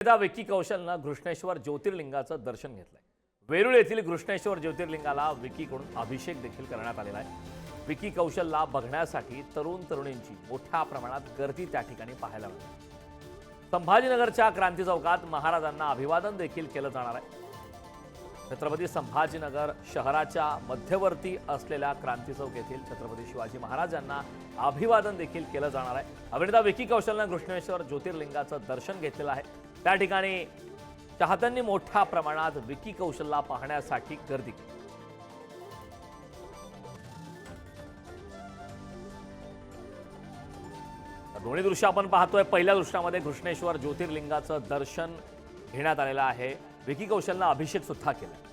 विकी कौशलनं घृष्णेश्वर ज्योतिर्लिंगाचं दर्शन घेतलंय। वेरूळ येथील घृष्णेश्वर ज्योतिर्लिंगाला विकीकडून अभिषेक देखील करण्यात आलेला आहे। विकी कौशलला बघण्यासाठी तरुण तरुणींची मोठ्या प्रमाणात गर्दी त्या ठिकाणी पाहायला मिळते। संभाजीनगरच्या क्रांती चौकात महाराजांना अभिवादन देखील केलं जाणार आहे। छत्रपती संभाजीनगर शहराच्या मध्यवर्ती असलेल्या क्रांती चौक येथील छत्रपती शिवाजी महाराजांना अभिवादन देखील केलं जाणार आहे। अभिनेता विकी कौशलनं घृष्णेश्वर ज्योतिर्लिंगाचं दर्शन घेतलेलं आहे। त्या ठिकाणी चाहत्यांनी मोठ्या प्रमाणात विकी कौशलला पाहण्यासाठी गर्दी केली। दोन्ही दृश्य आपण पाहतोय। पहिल्या दृश्यामध्ये घृष्णेश्वर ज्योतिर्लिंगाचं दर्शन घेण्यात आलेलं आहे। विकी कौशलनं अभिषेक सुद्धा केला।